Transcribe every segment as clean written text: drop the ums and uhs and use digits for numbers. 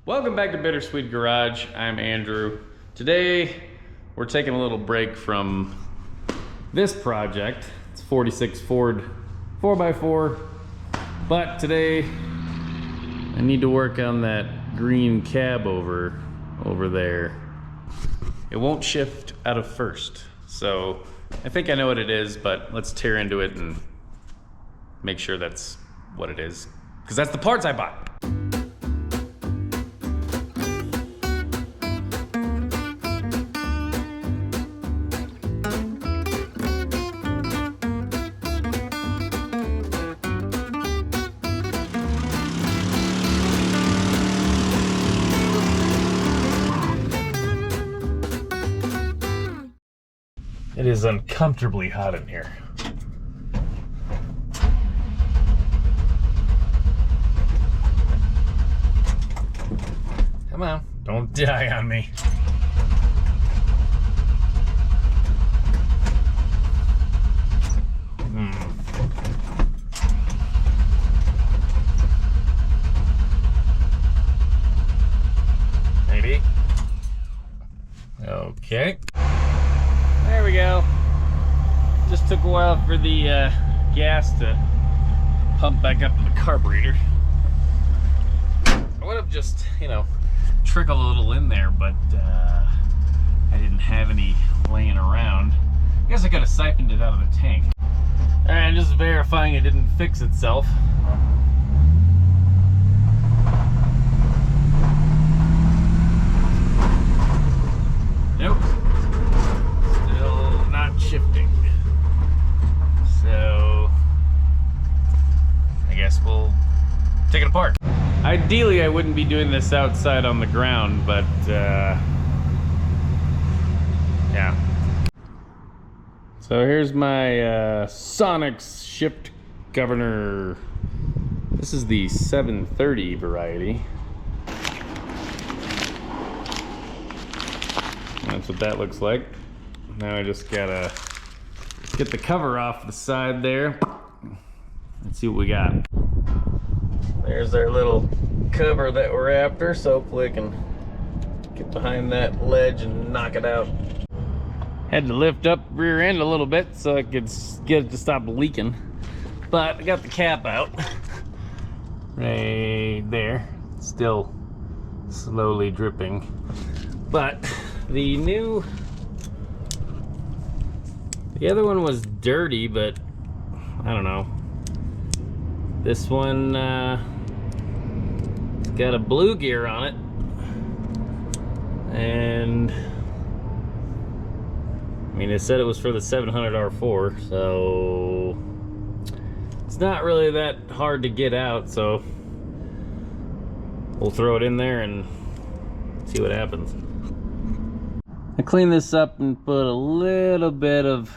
Welcome back to Bitter Swede Garage. I'm Andrew. Today we're taking a little break from this project. It's 46 Ford 4x4, but today I need to work on that green Cabover over there. It won't shift out of first, so I think I know what it is, but let's tear into it and make sure that's what it is, because that's the parts I bought. It is uncomfortably hot in here. Come on, don't die on me. Maybe. Okay. There we go. Just took a while for the gas to pump back up to the carburetor. I would have just, trickled a little in there, but I didn't have any laying around. I guess I could have siphoned it out of the tank. Alright, I'm just verifying it didn't fix itself. Nope. Still not shifting. So I guess we'll take it apart. Ideally, I wouldn't be doing this outside on the ground, but yeah. So here's my Sonic's shift governor. This is the 730 variety. That's what that looks like. Now I just gotta get the cover off the side there. Let's see what we got. There's our little cover that we're after, so hopefully I can get behind that ledge and knock it out. Had to lift up rear end a little bit so I could get it to stop leaking. But I got the cap out. Right there. Still slowly dripping. But the other one was dirty, but I don't know. This one it's got a blue gear on it, and I mean, it said it was for the 700 R4, so it's not really that hard to get out, so we'll throw it in there and see what happens. I cleaned this up and put a little bit of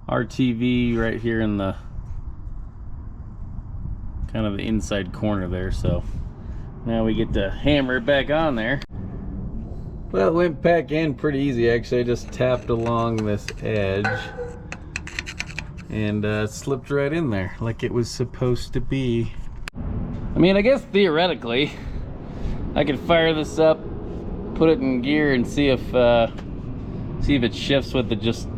RTV right here in the kind of the inside corner there, so now we get to hammer it back on there. Well, it went back in pretty easy actually. I just tapped along this edge and slipped right in there like it was supposed to be. I mean, I guess theoretically I could fire this up, put it in gear, and see if it shifts with the just,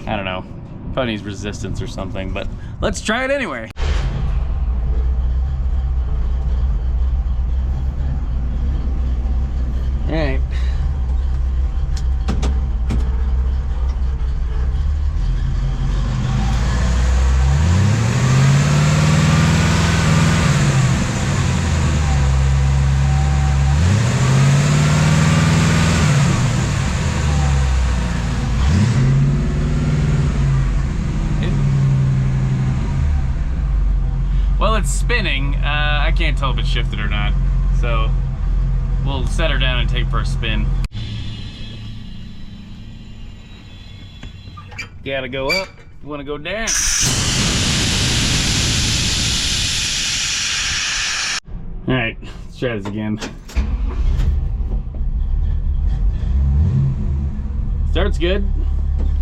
I don't know, probably needs resistance or something, but let's try it anyway. All right. Well, it's spinning. I can't tell if it shifted or not, so we'll set her down and take for a spin. Gotta go up, you wanna go down. All right, let's try this again. Starts good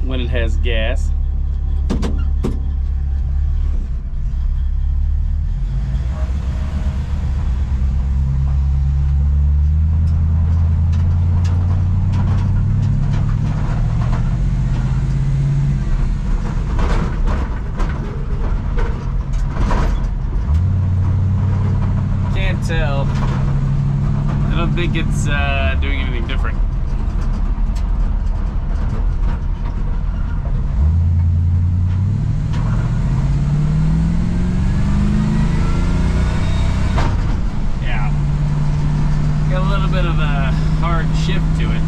when it has gas. tell. I don't think it's doing anything different. Yeah. Got a little bit of a hard shift to it.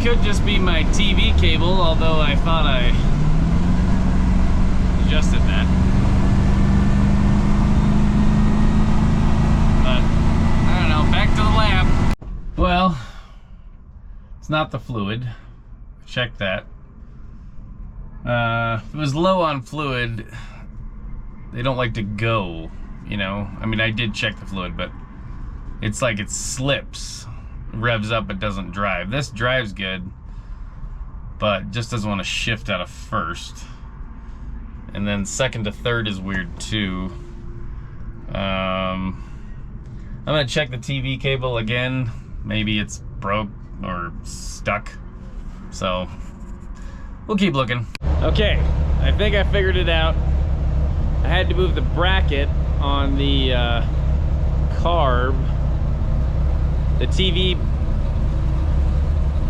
Could just be my TV cable, although I thought I adjusted that. But I don't know, back to the lab. Well, it's not the fluid. Check that. If it was low on fluid, they don't like to go, you know. I mean, I did check the fluid, but it's like it slips. Revs up but doesn't drive. This drives good, but just doesn't want to shift out of first. And then second to third is weird too. I'm gonna check the TV cable again. Maybe it's broke or stuck. So we'll keep looking. Okay, I think I figured it out. I had to move the bracket on the carb. The TV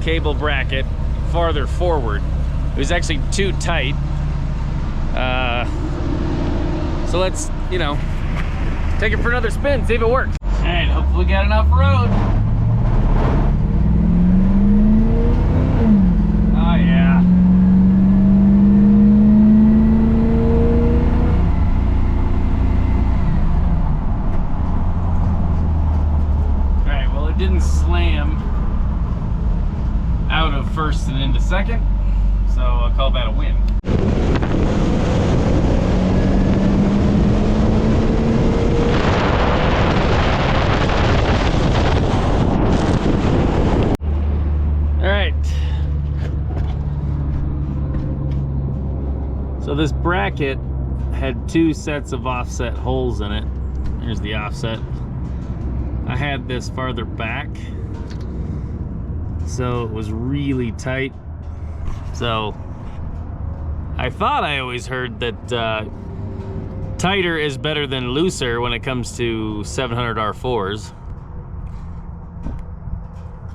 cable bracket farther forward. It was actually too tight. So let's, you know, take it for another spin, see if it works. All right, hopefully we got enough road. Oh yeah. Didn't slam out of first and into second, so I'll call that a win. All right, so this bracket had two sets of offset holes in it. Here's the offset. I had this farther back, so it was really tight. So I thought I always heard that tighter is better than looser when it comes to 700 R4s.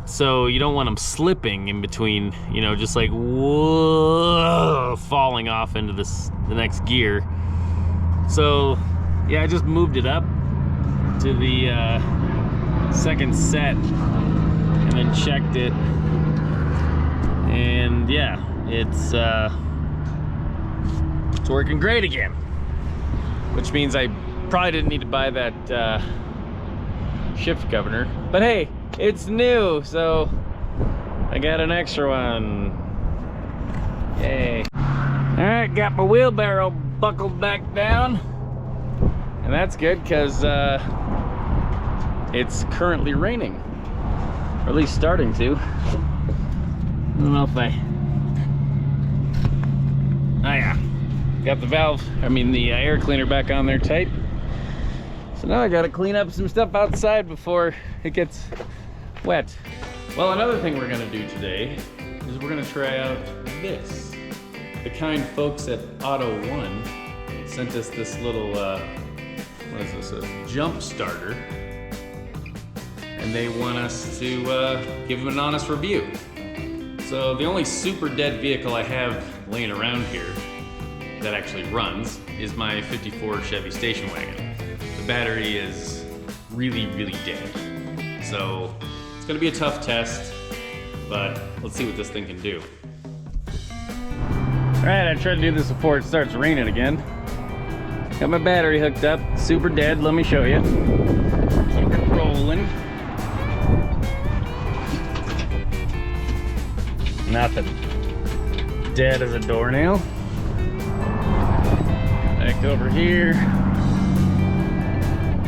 So you don't want them slipping in between, you know, just like whoa, falling off into the next gear. So yeah, I just moved it up to the second set and then checked it, and yeah, it's working great again, which means I probably didn't need to buy that shift governor, but hey, it's new, so I got an extra one. Yay. All right, got my wheelbarrow buckled back down, and that's good because it's currently raining, or at least starting to. I don't know if oh yeah, got the valve, the air cleaner back on there tight. So now I gotta clean up some stuff outside before it gets wet. Well, another thing we're gonna do today is we're gonna try out this. The kind folks at Auto One sent us this little, what is this, a jump starter. And they want us to give them an honest review. So the only super dead vehicle I have laying around here that actually runs is my 54 Chevy station wagon. The battery is really, really dead. So it's gonna be a tough test, but let's see what this thing can do. All right, I tried to do this before it starts raining again. Got my battery hooked up, super dead, let me show you. Keep it rolling. Nothing. Dead as a doornail. Back over here.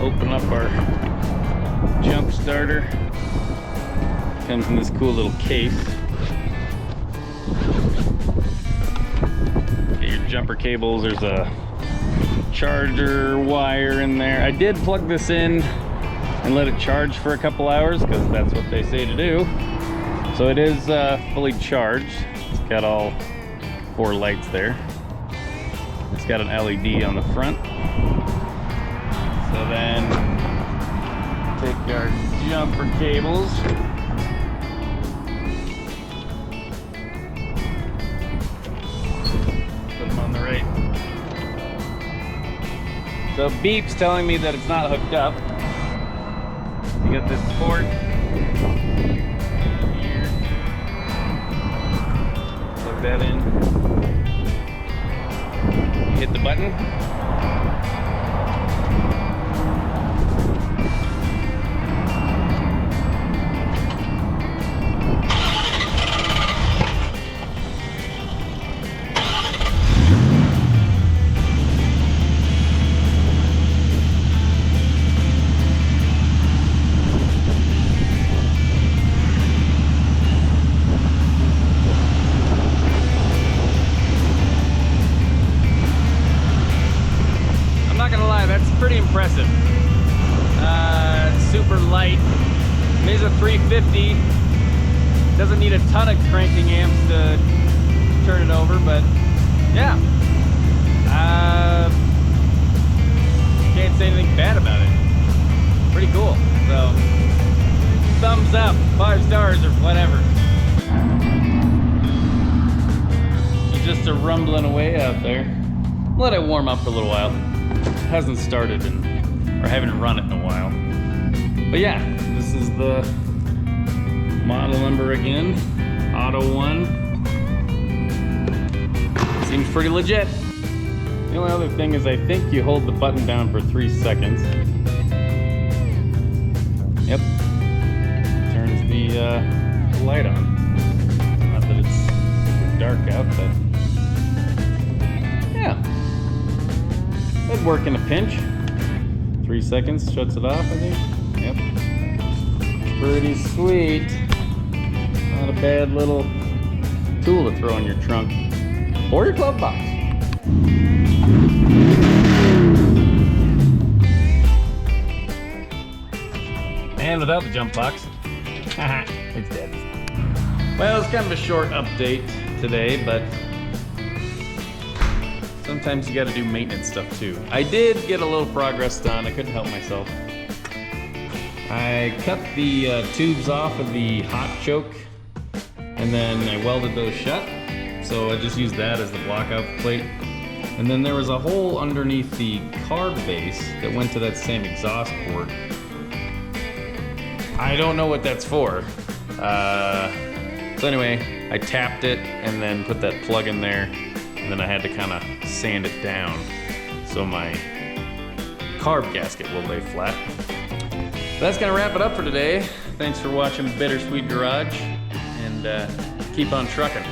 Open up our jump starter. Comes in this cool little case. jumper cables. There's a charger wire in there. I did plug this in and let it charge for a couple hours because that's what they say to do. So it is fully charged. It's got all 4 lights there. It's got an LED on the front. So then take our jumper cables. Put them on the right. So beep's telling me that it's not hooked up. You got this port here. Plug that in. You hit the button. Pretty impressive. Super light. It is a 350. Doesn't need a ton of cranking amps to turn it over, but yeah. Can't say anything bad about it. Pretty cool. So, thumbs up, 5 stars or whatever. She's just a rumbling away out there. Let it warm up for a little while. Hasn't started or haven't run it in a while. But yeah, this is the model number again, Auto 1. Seems pretty legit. The only other thing is I think you hold the button down for 3 seconds. Yep. Turns the light on. Not that it's super dark out, but yeah. That'd work in a pinch. 3 seconds, shuts it off, I think. Yep. Pretty sweet. Not a bad little tool to throw in your trunk or your glove box. And without the jump box, it's dead. Well, it's kind of a short update today, but sometimes you got to do maintenance stuff too. I did get a little progress done. I couldn't help myself. I cut the tubes off of the hot choke and then I welded those shut. So I just used that as the block-out plate. And then there was a hole underneath the carb base that went to that same exhaust port. I don't know what that's for. So anyway, I tapped it and then put that plug in there. And then I had to kind of sand it down so my carb gasket will lay flat. That's gonna wrap it up for today. Thanks for watching Bitter Swede Garage, and keep on trucking.